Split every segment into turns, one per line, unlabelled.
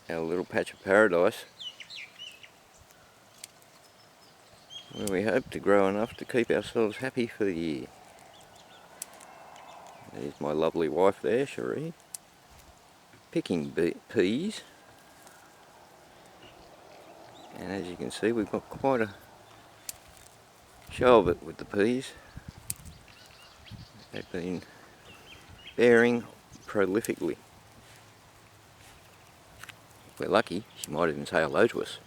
our little patch of paradise, where we hope to grow enough to keep ourselves happy for the year. There's my lovely wife there, Cherie, picking peas. And as you can see, we've got quite a show of it with the peas. They've been bearing prolifically. If we're lucky, she might even say hello to us.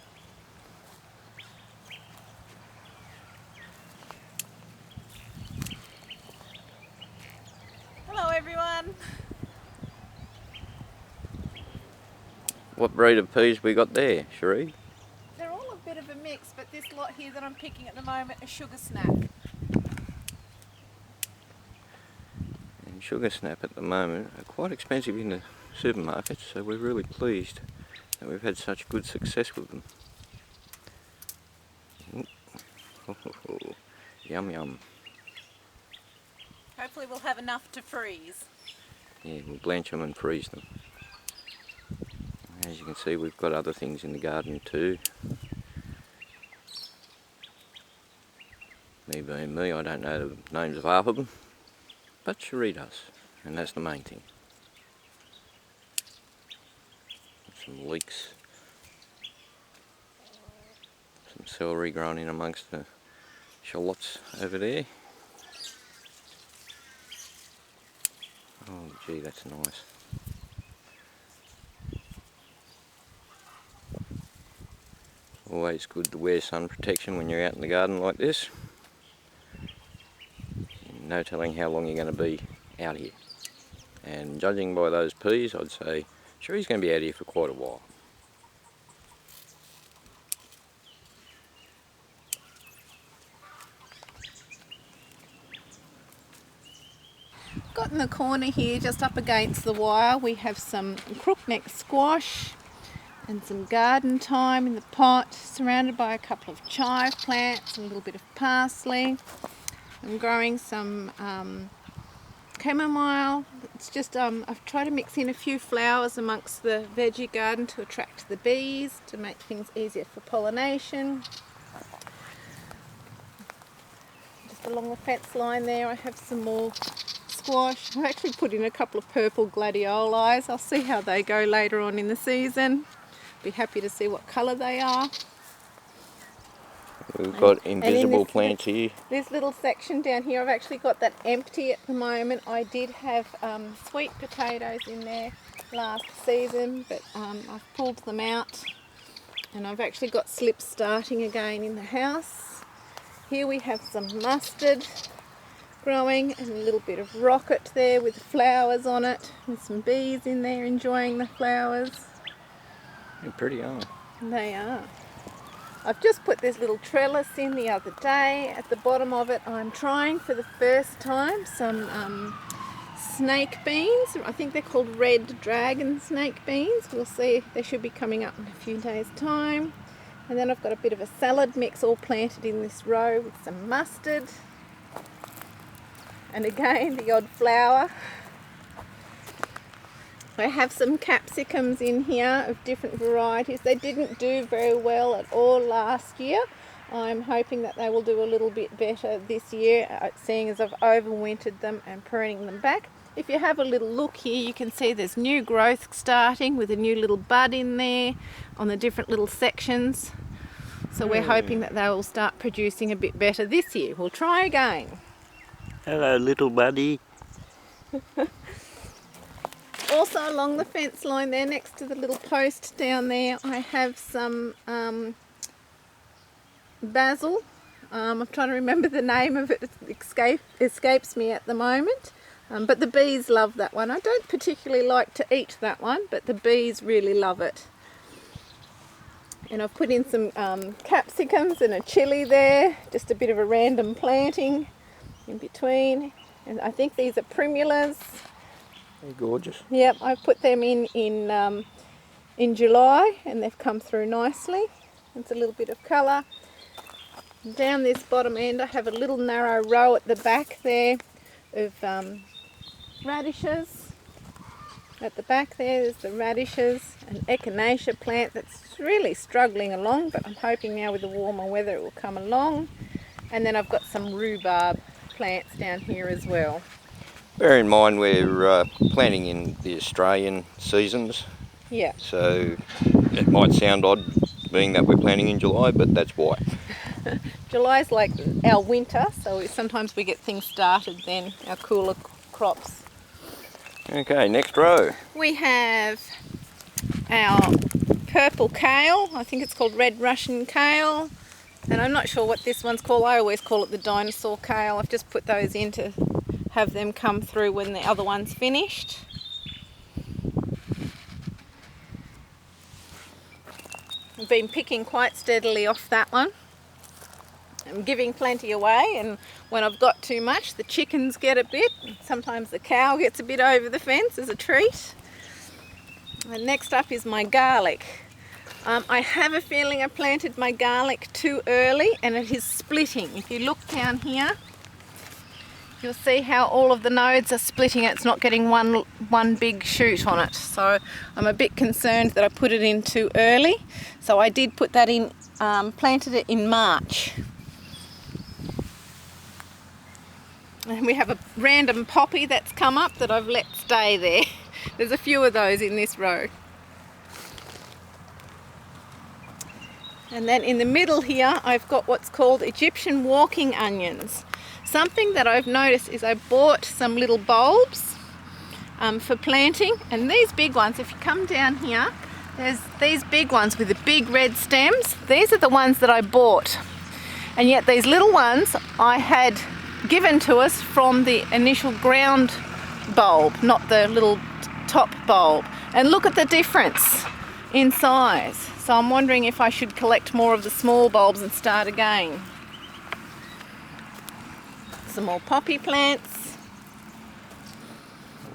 Hello everyone.
What breed of peas we got there, Cherie?
They're all a bit of a mix, but this lot here that I'm picking at the moment is Sugar Snap.
And Sugar Snap at the moment are quite expensive in the supermarkets, so we're really pleased that we've had such good success with them. Yum yum.
Hopefully we'll have enough to freeze.
Yeah, we'll blanch them and freeze them. As you can see, we've got other things in the garden too. Me being me, I don't know the names of half of them, but Cherie does, and that's the main thing. Some leeks, some celery growing in amongst the shallots over there. Oh gee, that's nice. Always good to wear sun protection when you're out in the garden like this. No telling how long you're going to be out here. And judging by those peas, I'd say Cherie's going to be out here for quite a while.
Got in the corner here, just up against the wire, we have some crookneck squash and some garden thyme in the pot, surrounded by a couple of chive plants and a little bit of parsley. I'm growing some chamomile. It's just I've tried to mix in a few flowers amongst the veggie garden to attract the bees, to make things easier for pollination. Just along the fence line there I have some more squash. I've actually put in a couple of purple gladiolis. I'll see how they go later on in the season. Be happy to see what colour they are.
We've got invisible plants here.
This little section down here, I've actually got that empty at the moment. I did have sweet potatoes in there last season, but I've pulled them out, and I've actually got slips starting again in the house. Here we have some mustard growing and a little bit of rocket there with flowers on it, and some bees in there enjoying the flowers.
They're pretty, aren't they?
They are. I've just put this little trellis in the other day. At the bottom of it I'm trying for the first time some snake beans. I think they're called red dragon snake beans. We'll see, they should be coming up in a few days time. And then I've got a bit of a salad mix all planted in this row with some mustard. And again the odd flower. I have some capsicums in here of different varieties. They didn't do very well at all last year. I'm hoping that they will do a little bit better this year, seeing as I've overwintered them and pruning them back. If you have a little look here, you can see there's new growth starting with a new little bud in there on the different little sections. So we're hoping that they will start producing a bit better this year. We'll try again.
Hello, little buddy.
Also along the fence line there, next to the little post down there, I have some basil. I'm trying to remember the name of it. It escapes me at the moment. But the bees love that one. I don't particularly like to eat that one, but the bees really love it. And I've put in some capsicums and a chilli there, just a bit of a random planting in between. And I think these are primulas.
They're gorgeous.
Yep, I put them in July and they've come through nicely. It's a little bit of colour. Down this bottom end I have a little narrow row at the back there of radishes. At the back there's the radishes, an echinacea plant that's really struggling along, but I'm hoping now with the warmer weather it will come along. And then I've got some rhubarb plants down here as well.
Bear in mind we're planting in the Australian seasons,
Yeah.
so it might sound odd being that we're planting in July, but that's why.
July's like our winter, so sometimes we get things started then, our cooler crops.
Okay, next row.
We have our purple kale, I think it's called red Russian kale, and I'm not sure what this one's called. I always call it the dinosaur kale. I've just put those in to have them come through when the other one's finished. I've been picking quite steadily off that one. I'm giving plenty away, and when I've got too much the chickens get a bit, sometimes the cow gets a bit over the fence as a treat. And next up is my garlic. I have a feeling I planted my garlic too early and it is splitting. If you look down here you'll see how all of the nodes are splitting. It's not getting one big shoot on it, so I'm a bit concerned that I put it in too early. So I did put that in, planted it in March. And we have a random poppy that's come up that I've let stay there. There's a few of those in this row. And then in the middle here I've got what's called Egyptian walking onions. Something that I've noticed is I bought some little bulbs for planting, and these big ones, if you come down here, there's these big ones with the big red stems. These are the ones that I bought, and yet these little ones I had given to us from the initial ground bulb, not the little top bulb. And look at the difference in size. So I'm wondering if I should collect more of the small bulbs and start again. Some more poppy plants.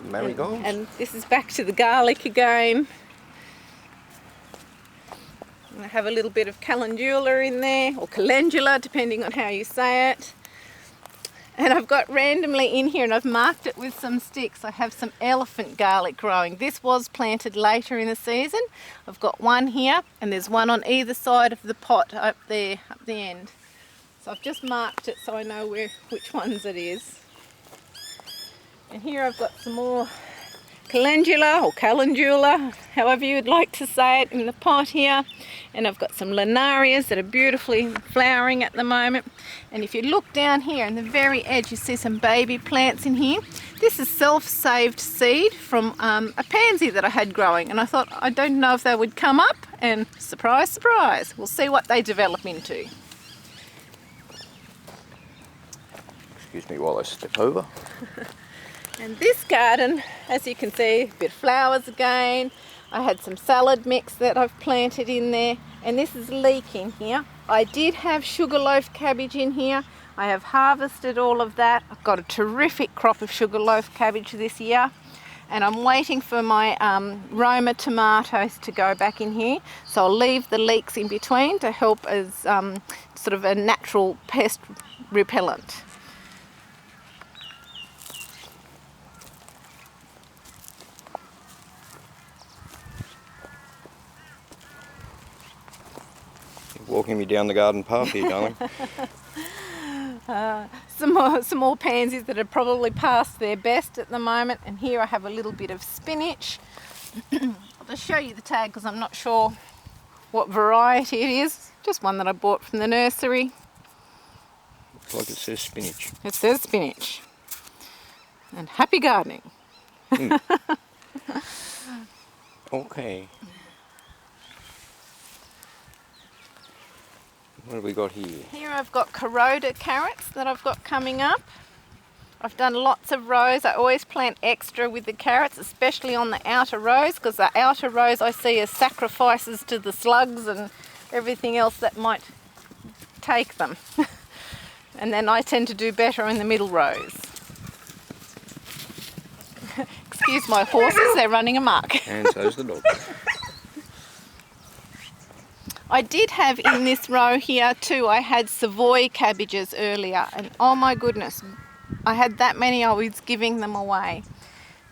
Marigolds.
And this is back to the garlic again. And I have a little bit of calendula in there, or calendula depending on how you say it. And I've got randomly in here, and I've marked it with some sticks, I have some elephant garlic growing. This was planted later in the season. I've got one here, and there's one on either side of the pot up there, up the end. So I've just marked it so I know which ones it is. And here I've got some more calendula or calendula, however you'd like to say it, in the pot here. And I've got some linarias that are beautifully flowering at the moment. And if you look down here in the very edge, you see some baby plants in here. This is self-saved seed from a pansy that I had growing, and I thought, I don't know if they would come up, and surprise, surprise, we'll see what they develop into.
Excuse me while I step over.
And this garden, as you can see, a bit of flowers again. I had some salad mix that I've planted in there, and this is leeking here. I did have sugarloaf cabbage in here. I have harvested all of that. I've got a terrific crop of sugarloaf cabbage this year, and I'm waiting for my Roma tomatoes to go back in here. So I'll leave the leeks in between to help as sort of a natural pest repellent.
Walking me down the garden path here, darling.
Some more pansies that are probably past their best at the moment, and here I have a little bit of spinach. I'll just show you the tag because I'm not sure what variety it is. Just one that I bought from the nursery.
Looks like it says spinach.
It says spinach. And happy gardening.
Okay. What have we got here?
Here I've got Corona carrots that I've got coming up. I've done lots of rows. I always plant extra with the carrots, especially on the outer rows, because the outer rows I see as sacrifices to the slugs and everything else that might take them. And then I tend to do better in the middle rows. Excuse my horses, they're running amok.
And so's the dog.
I did have in this row here too, I had Savoy cabbages earlier, and oh my goodness, I had that many, I was giving them away.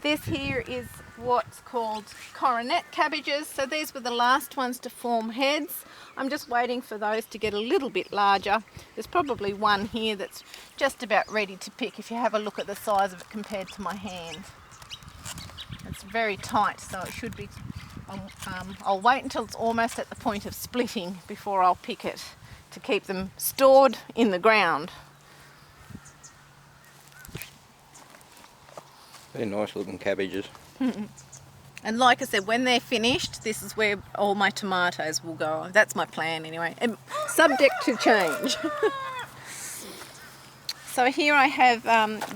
This here is what's called coronet cabbages. So these were the last ones to form heads. I'm just waiting for those to get a little bit larger. There's probably one here that's just about ready to pick if you have a look at the size of it compared to my hand. It's very tight, so it should be... I'll wait until it's almost at the point of splitting before I'll pick it, to keep them stored in the ground.
They're nice looking cabbages.
And like I said, when they're finished, this is where all my tomatoes will go. That's my plan anyway, and subject to change. So here I have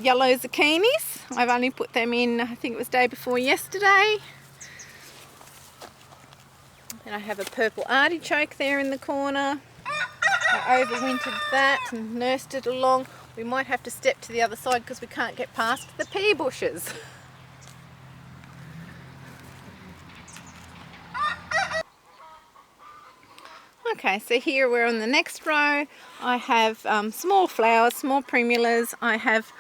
yellow zucchinis. I've only put them in, I think it was day before yesterday. And I have a purple artichoke there in the corner. I overwintered that and nursed it along. We might have to step to the other side because we can't get past the pea bushes. Okay, so here we're on the next row. I have small flowers, small primulas. I have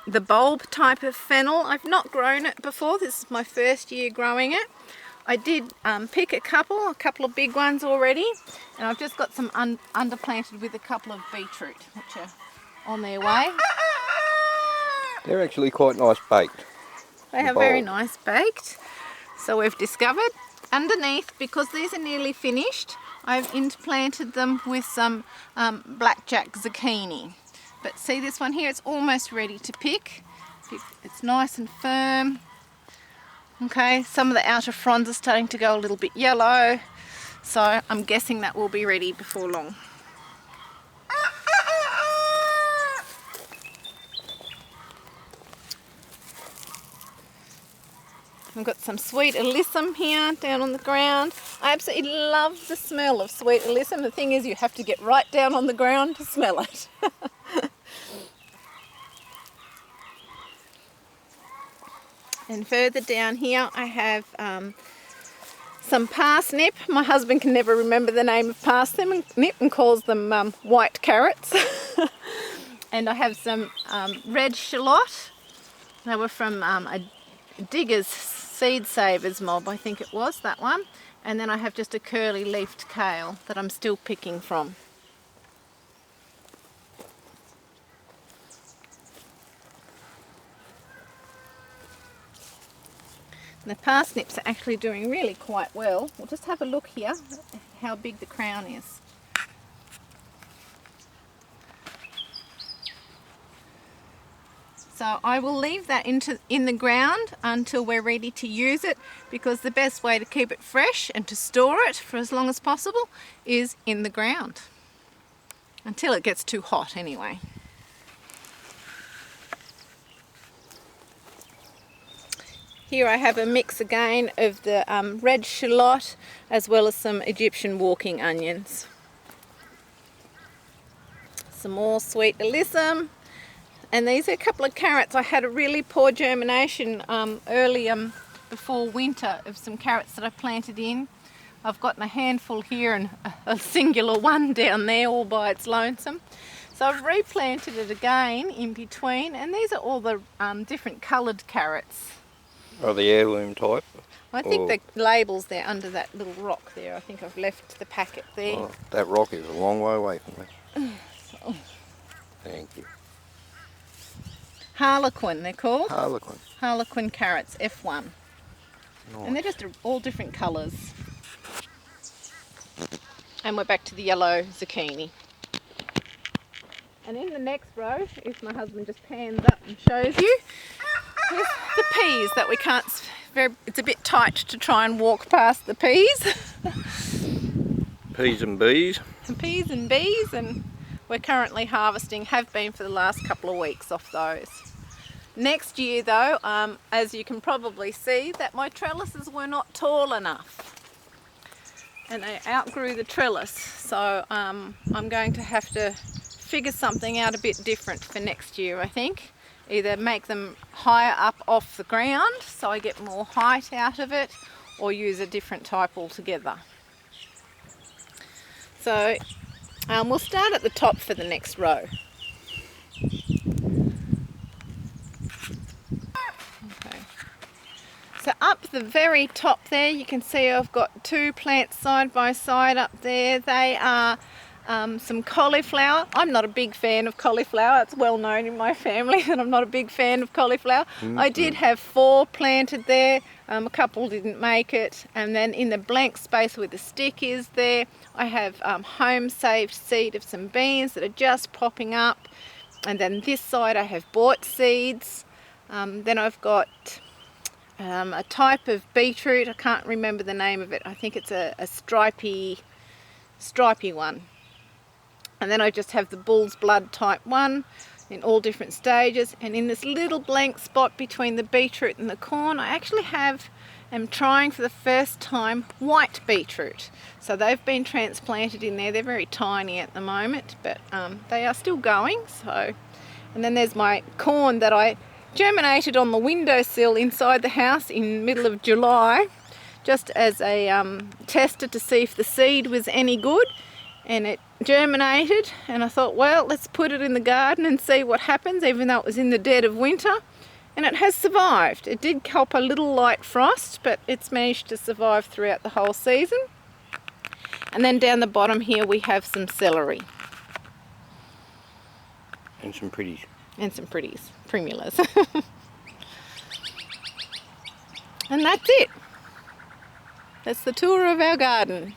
the bulb type of fennel. I've not grown it before. This is my first year growing it. I did pick a couple of big ones already, and I've just got some underplanted with a couple of beetroot, which are on their way.
They're actually quite nice baked.
They are very nice baked. So we've discovered underneath, because these are nearly finished, I've interplanted them with some blackjack zucchini. But see this one here, it's almost ready to pick. It's nice and firm. Okay, some of the outer fronds are starting to go a little bit yellow, so I'm guessing that will be ready before long. I've got some sweet alyssum here down on the ground. I absolutely love the smell of sweet alyssum. The thing is, you have to get right down on the ground to smell it. And further down here I have some parsnip. My husband can never remember the name of parsnip and calls them white carrots. And I have some red shallot. They were from a Digger's Seed Savers mob, I think it was, that one. And then I have just a curly leafed kale that I'm still picking from. The parsnips are actually doing really quite well. We'll just have a look here at how big the crown is. So I will leave that in the ground until we're ready to use it, because the best way to keep it fresh and to store it for as long as possible is in the ground. Until it gets too hot anyway. Here I have a mix again of the red shallot as well as some Egyptian walking onions. Some more sweet alyssum. And these are a couple of carrots. I had a really poor germination early before winter of some carrots that I planted in. I've gotten a handful here and a singular one down there all by its lonesome. So I've replanted it again in between, and these are all the different coloured carrots.
Are the heirloom type?
I think the label's there under that little rock there. I think I've left the packet there.
Oh, that rock is a long way away from me. Thank you.
Harlequin, they're called.
Harlequin.
Harlequin carrots, F1.
Nice.
And they're just all different colours. And we're back to the yellow zucchini. And in the next row, if my husband just pans up and shows you, here's the peas that we can't, it's a bit tight to try and walk past the peas.
Peas and bees.
Peas and bees, and we're currently harvesting, have been for the last couple of weeks off those. Next year though, as you can probably see, that my trellises were not tall enough. And they outgrew the trellis, so I'm going to have to figure something out a bit different for next year, I think. Either make them higher up off the ground so I get more height out of it, or use a different type altogether. So we'll start at the top for the next row. Okay. So up the very top there, you can see I've got two plants side by side up there. They are some cauliflower. I'm not a big fan of cauliflower. It's well known in my family that I'm not a big fan of cauliflower. I did have 4 planted there. A couple didn't make it. And then in the blank space where the stick is there, I have home saved seed of some beans that are just popping up. And then this side I have bought seeds. Then I've got a type of beetroot. I can't remember the name of it. I think it's a stripy one. And then I just have the bull's blood type 1 in all different stages. And in this little blank spot between the beetroot and the corn, I actually am trying for the first time white beetroot. So they've been transplanted in there. They're very tiny at the moment, but they are still going. So, and then there's my corn that I germinated on the windowsill inside the house in middle of July, just as a tester to see if the seed was any good. And it germinated, and I thought, well, let's put it in the garden and see what happens, even though it was in the dead of winter. And it has survived. It did cop a little light frost, but it's managed to survive throughout the whole season. And then down the bottom here we have some celery.
And some pretties.
And some pretties, primulas. And that's it. That's the tour of our garden.